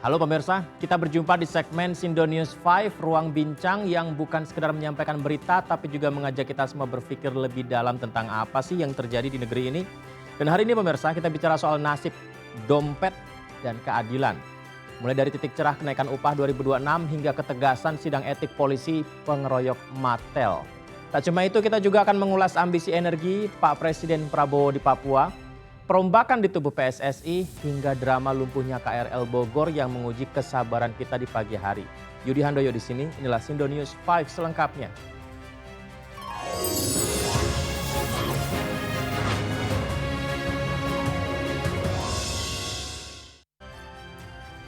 Halo pemirsa, kita berjumpa di segmen Sindo News 5, ruang bincang yang bukan sekedar menyampaikan berita tapi juga mengajak kita semua berpikir lebih dalam tentang apa sih yang terjadi di negeri ini. Dan hari ini pemirsa, kita bicara soal nasib, dompet, dan keadilan. Mulai dari titik cerah kenaikan upah 2026 hingga ketegasan sidang etik polisi pengeroyok Matel. Tak cuma itu, kita juga akan mengulas ambisi energi Pak Presiden Prabowo di Papua, perombakan di tubuh PSSI, hingga drama lumpuhnya KRL Bogor yang menguji kesabaran kita di pagi hari. Yudi Handoyo di sini, inilah Sindo News 5 selengkapnya.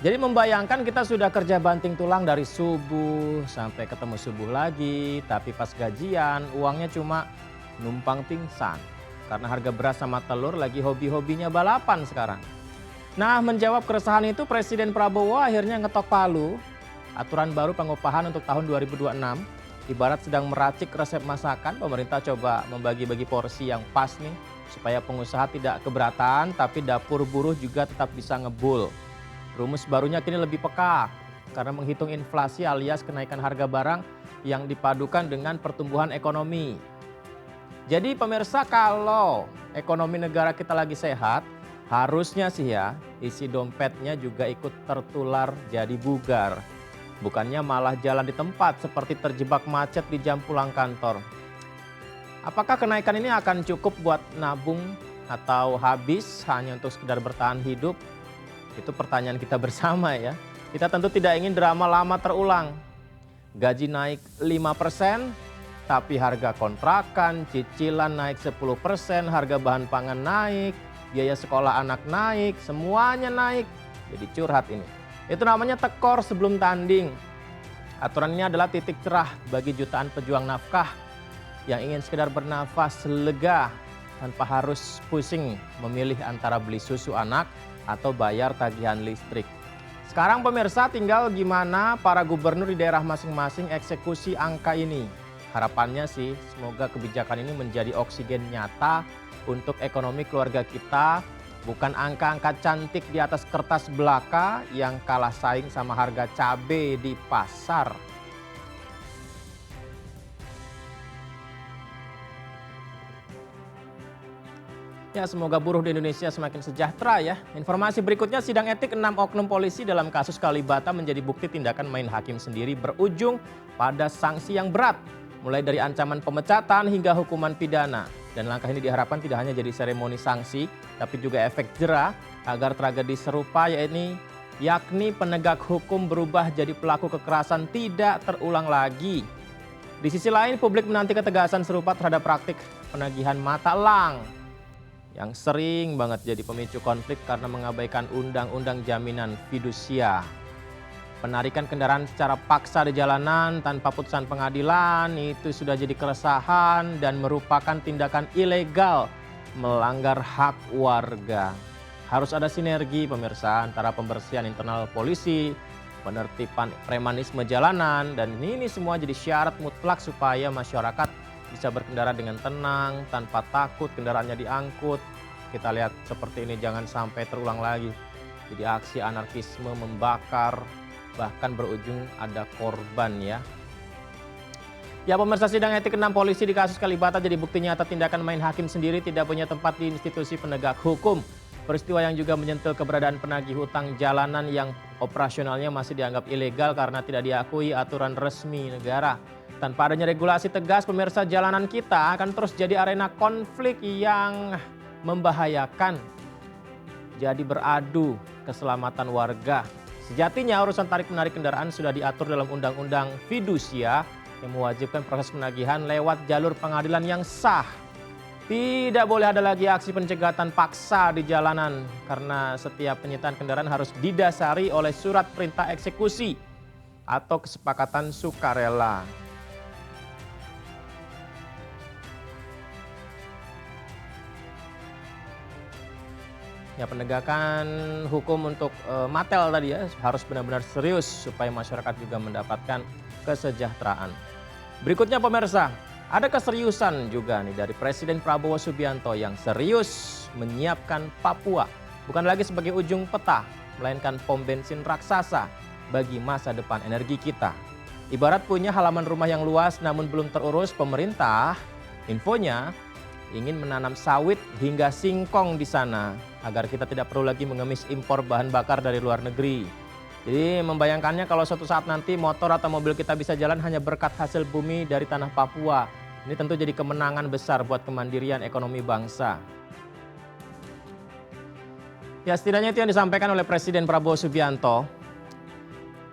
Jadi membayangkan kita sudah kerja banting tulang dari subuh sampai ketemu subuh lagi, tapi pas gajian uangnya cuma numpang pingsan. Karena harga beras sama telur lagi hobi-hobinya balapan sekarang. Nah, menjawab keresahan itu Presiden Prabowo akhirnya ngetok palu. Aturan baru pengupahan untuk tahun 2026. Ibarat sedang meracik resep masakan, pemerintah coba membagi-bagi porsi yang pas nih. Supaya pengusaha tidak keberatan tapi dapur buruh juga tetap bisa ngebul. Rumus barunya kini lebih peka karena menghitung inflasi alias kenaikan harga barang yang dipadukan dengan pertumbuhan ekonomi. Jadi pemirsa, kalau ekonomi negara kita lagi sehat, harusnya sih ya isi dompetnya juga ikut tertular jadi bugar. Bukannya malah jalan di tempat seperti terjebak macet di jam pulang kantor. Apakah kenaikan ini akan cukup buat nabung atau habis hanya untuk sekedar bertahan hidup? Itu pertanyaan kita bersama ya. Kita tentu tidak ingin drama lama terulang. Gaji naik 5%, tapi harga kontrakan, cicilan naik 10%, harga bahan pangan naik, biaya sekolah anak naik, semuanya naik. Jadi curhat ini. Itu namanya tekor sebelum tanding. Aturan ini adalah titik cerah bagi jutaan pejuang nafkah yang ingin sekedar bernafas lega tanpa harus pusing memilih antara beli susu anak atau bayar tagihan listrik. Sekarang pemirsa, tinggal gimana para gubernur di daerah masing-masing eksekusi angka ini. Harapannya sih semoga kebijakan ini menjadi oksigen nyata untuk ekonomi keluarga kita, bukan angka-angka cantik di atas kertas belaka yang kalah saing sama harga cabai di pasar. Ya, semoga buruh di Indonesia semakin sejahtera ya. Informasi berikutnya, sidang etik 6 oknum polisi dalam kasus Kalibata menjadi bukti tindakan main hakim sendiri berujung pada sanksi yang berat. Mulai dari ancaman pemecatan hingga hukuman pidana. Dan langkah ini diharapkan tidak hanya jadi seremoni sanksi, tapi juga efek jera agar tragedi serupa yakni penegak hukum berubah jadi pelaku kekerasan tidak terulang lagi. Di sisi lain, publik menanti ketegasan serupa terhadap praktik penagihan mata elang yang sering banget jadi pemicu konflik karena mengabaikan undang-undang jaminan fidusia. Penarikan kendaraan secara paksa di jalanan tanpa putusan pengadilan itu sudah jadi keresahan dan merupakan tindakan ilegal melanggar hak warga. Harus ada sinergi pemirsa antara pembersihan internal polisi, penertiban premanisme jalanan, dan ini semua jadi syarat mutlak supaya masyarakat bisa berkendara dengan tenang, tanpa takut kendaraannya diangkut. Kita lihat seperti ini jangan sampai terulang lagi. Jadi aksi anarkisme membakar, bahkan berujung ada korban ya. Ya pemirsa, sidang etik 6 polisi di kasus Kalibata jadi bukti nyata tindakan main hakim sendiri tidak punya tempat di institusi penegak hukum. Peristiwa yang juga menyentuh keberadaan penagih hutang jalanan yang operasionalnya masih dianggap ilegal karena tidak diakui aturan resmi negara. Tanpa adanya regulasi tegas, pemirsa, jalanan kita akan terus jadi arena konflik yang membahayakan. Jadi beradu keselamatan warga. Sejatinya urusan tarik-menarik kendaraan sudah diatur dalam Undang-Undang Fidusia yang mewajibkan proses penagihan lewat jalur pengadilan yang sah. Tidak boleh ada lagi aksi pencegatan paksa di jalanan karena setiap penyitaan kendaraan harus didasari oleh surat perintah eksekusi atau kesepakatan sukarela. Ya, penegakan hukum untuk Matel tadi ya harus benar-benar serius supaya masyarakat juga mendapatkan kesejahteraan. Berikutnya pemirsa, ada keseriusan juga nih dari Presiden Prabowo Subianto yang serius menyiapkan Papua. Bukan lagi sebagai ujung peta, melainkan pom bensin raksasa bagi masa depan energi kita. Ibarat punya halaman rumah yang luas namun belum terurus, pemerintah infonya ingin menanam sawit hingga singkong di sana agar kita tidak perlu lagi mengemis impor bahan bakar dari luar negeri. Jadi membayangkannya kalau suatu saat nanti motor atau mobil kita bisa jalan hanya berkat hasil bumi dari tanah Papua. Ini tentu jadi kemenangan besar buat kemandirian ekonomi bangsa. Ya, setidaknya itu yang disampaikan oleh Presiden Prabowo Subianto.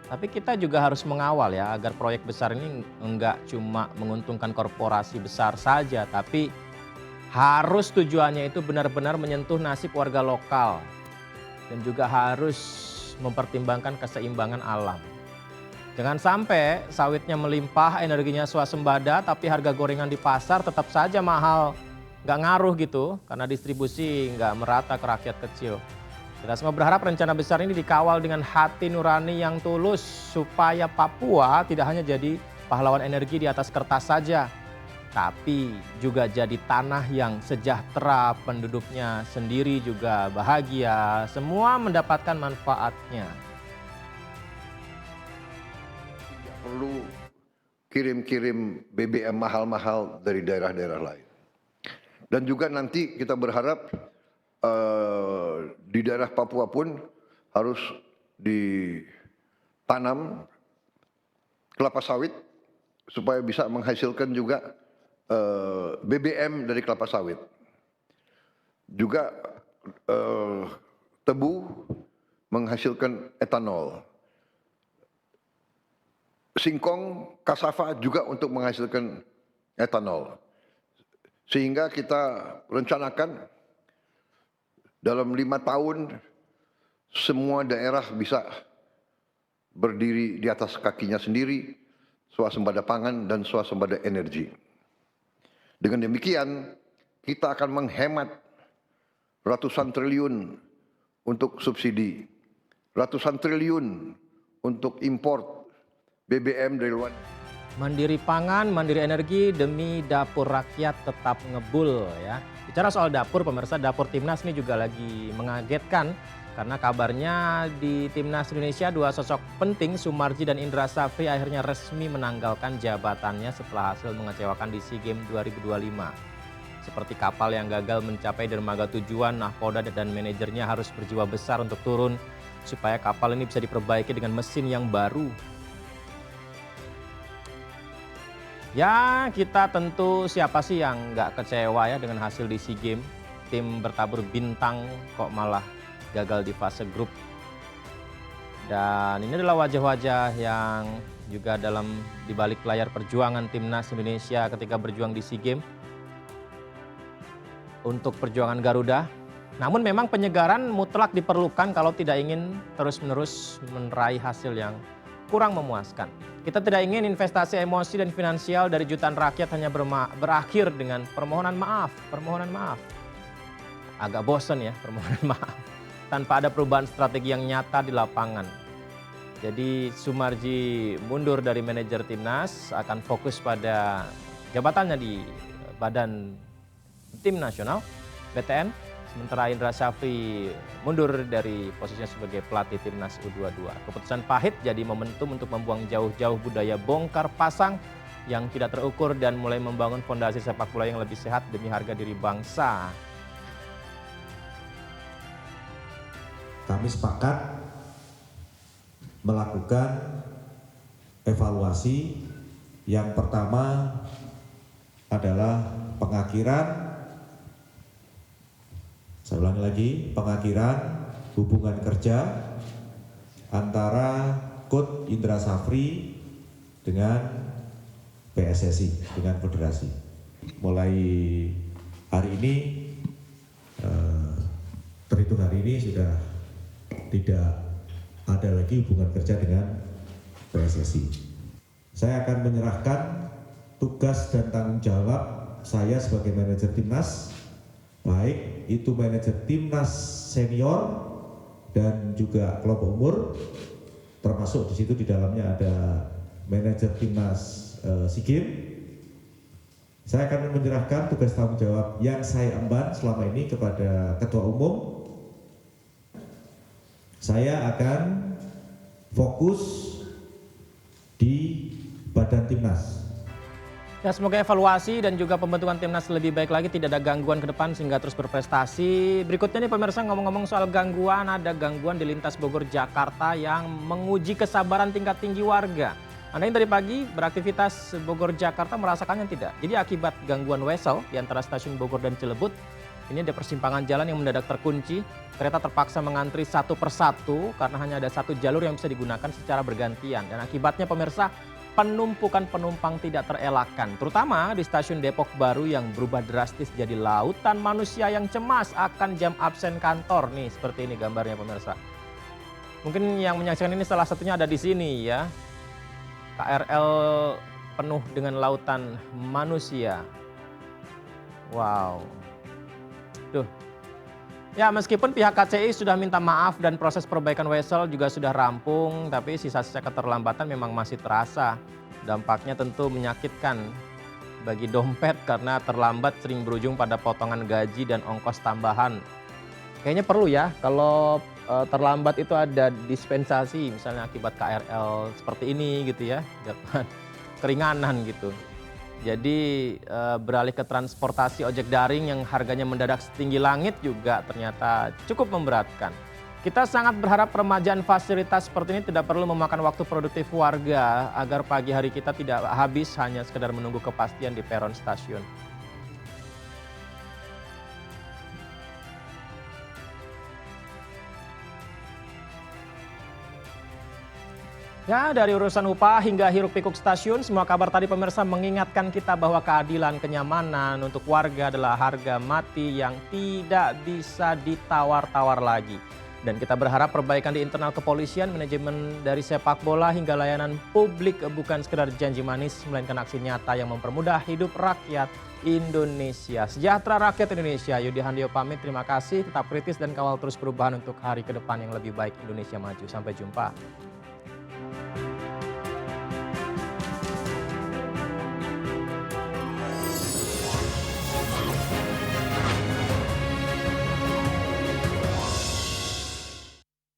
Tapi kita juga harus mengawal ya agar proyek besar ini enggak cuma menguntungkan korporasi besar saja, tapi harus tujuannya itu benar-benar menyentuh nasib warga lokal dan juga harus mempertimbangkan keseimbangan alam. Jangan sampai sawitnya melimpah, energinya swasembada, tapi harga gorengan di pasar tetap saja mahal. Nggak ngaruh gitu, karena distribusi nggak merata ke rakyat kecil. Kita semua berharap rencana besar ini dikawal dengan hati nurani yang tulus, supaya Papua tidak hanya jadi pahlawan energi di atas kertas saja, tapi juga jadi tanah yang sejahtera, penduduknya sendiri juga bahagia, semua mendapatkan manfaatnya. Tidak perlu kirim-kirim BBM mahal-mahal dari daerah-daerah lain. Dan juga nanti kita berharap di daerah Papua pun harus ditanam kelapa sawit supaya bisa menghasilkan juga BBM dari kelapa sawit. Juga tebu menghasilkan etanol. Singkong, kasava juga untuk menghasilkan etanol. Sehingga kita rencanakan dalam 5 tahun semua daerah bisa berdiri di atas kakinya sendiri, swasembada pangan dan swasembada energi. Dengan demikian kita akan menghemat ratusan triliun untuk subsidi, ratusan triliun untuk import BBM dari luar. Mandiri pangan, mandiri energi demi dapur rakyat tetap ngebul ya. Bicara soal dapur, pemirsa, dapur Timnas ini juga lagi mengagetkan karena kabarnya di Timnas Indonesia dua sosok penting, Sumarji dan Indra Safri, akhirnya resmi menanggalkan jabatannya setelah hasil mengecewakan di SEA Games 2025. Seperti kapal yang gagal mencapai dermaga tujuan, nahkoda dan manajernya harus berjiwa besar untuk turun supaya kapal ini bisa diperbaiki dengan mesin yang baru. Ya, kita tentu siapa sih yang nggak kecewa ya dengan hasil di SEA Games. Tim bertabur bintang kok malah gagal di fase grup. Dan ini adalah wajah-wajah yang juga di balik layar perjuangan Timnas Indonesia ketika berjuang di SEA Games untuk perjuangan Garuda. Namun memang penyegaran mutlak diperlukan kalau tidak ingin terus-menerus meraih hasil yang kurang memuaskan. Kita tidak ingin investasi emosi dan finansial dari jutaan rakyat hanya berakhir dengan permohonan maaf. Agak bosan ya permohonan maaf. Tanpa ada perubahan strategi yang nyata di lapangan. Jadi Sumarji mundur dari manajer Timnas, akan fokus pada jabatannya di Badan Tim Nasional, BTN. Sementara Indra Safri mundur dari posisinya sebagai pelatih Timnas U22. Keputusan pahit jadi momentum untuk membuang jauh-jauh budaya bongkar pasang yang tidak terukur dan mulai membangun fondasi sepak bola yang lebih sehat demi harga diri bangsa. Kami sepakat melakukan evaluasi. Yang pertama adalah pengakhiran, saya ulangi lagi, pengakhiran hubungan kerja antara Coach Indra Safri dengan PSSI, dengan federasi. Mulai hari ini, terhitung hari ini sudah tidak ada lagi hubungan kerja dengan PSSI. Saya akan menyerahkan tugas dan tanggung jawab saya sebagai manajer Timnas, baik itu manajer Timnas senior dan juga kelompok umur, termasuk di situ di dalamnya ada manajer Timnas SEA Games. Saya akan menyerahkan tugas tanggung jawab yang saya emban selama ini kepada Ketua Umum. saya akan fokus di Badan Timnas. Ya, semoga evaluasi dan juga pembentukan timnas lebih baik lagi, tidak ada gangguan ke depan sehingga terus berprestasi. Berikutnya nih pemirsa, ngomong-ngomong soal gangguan, ada gangguan di lintas Bogor Jakarta yang menguji kesabaran tingkat tinggi warga. Anda yang dari pagi beraktivitas Bogor Jakarta merasakannya tidak? Jadi akibat gangguan wesel di antara stasiun Bogor dan Cilebut, ini ada persimpangan jalan yang mendadak terkunci. Kereta terpaksa mengantri satu persatu karena hanya ada satu jalur yang bisa digunakan secara bergantian. Dan akibatnya pemirsa, penumpukan penumpang tidak terelakkan, terutama di stasiun Depok Baru yang berubah drastis jadi lautan manusia yang cemas akan jam absen kantor. Nih seperti ini gambarnya pemirsa. Mungkin yang menyaksikan ini salah satunya ada di sini ya. KRL penuh dengan lautan manusia. Wow. Tuh. Ya, meskipun pihak KCI sudah minta maaf dan proses perbaikan wesel juga sudah rampung, tapi sisa-sisa keterlambatan memang masih terasa. Dampaknya tentu menyakitkan bagi dompet karena terlambat sering berujung pada potongan gaji dan ongkos tambahan. Kayaknya perlu ya kalau terlambat itu ada dispensasi misalnya akibat KRL seperti ini gitu ya, dapat keringanan gitu. Jadi beralih ke transportasi ojek daring yang harganya mendadak setinggi langit juga ternyata cukup memberatkan. Kita sangat berharap peremajaan fasilitas seperti ini tidak perlu memakan waktu produktif warga agar pagi hari kita tidak habis hanya sekedar menunggu kepastian di peron stasiun. Ya, dari urusan upah hingga hiruk-pikuk stasiun, semua kabar tadi pemirsa mengingatkan kita bahwa keadilan, kenyamanan untuk warga adalah harga mati yang tidak bisa ditawar-tawar lagi. Dan kita berharap perbaikan di internal kepolisian, manajemen dari sepak bola hingga layanan publik bukan sekedar janji manis, melainkan aksi nyata yang mempermudah hidup rakyat Indonesia. Sejahtera rakyat Indonesia. Yudi Handio pamit, terima kasih, tetap kritis dan kawal terus perubahan untuk hari ke depan yang lebih baik Indonesia maju. Sampai jumpa.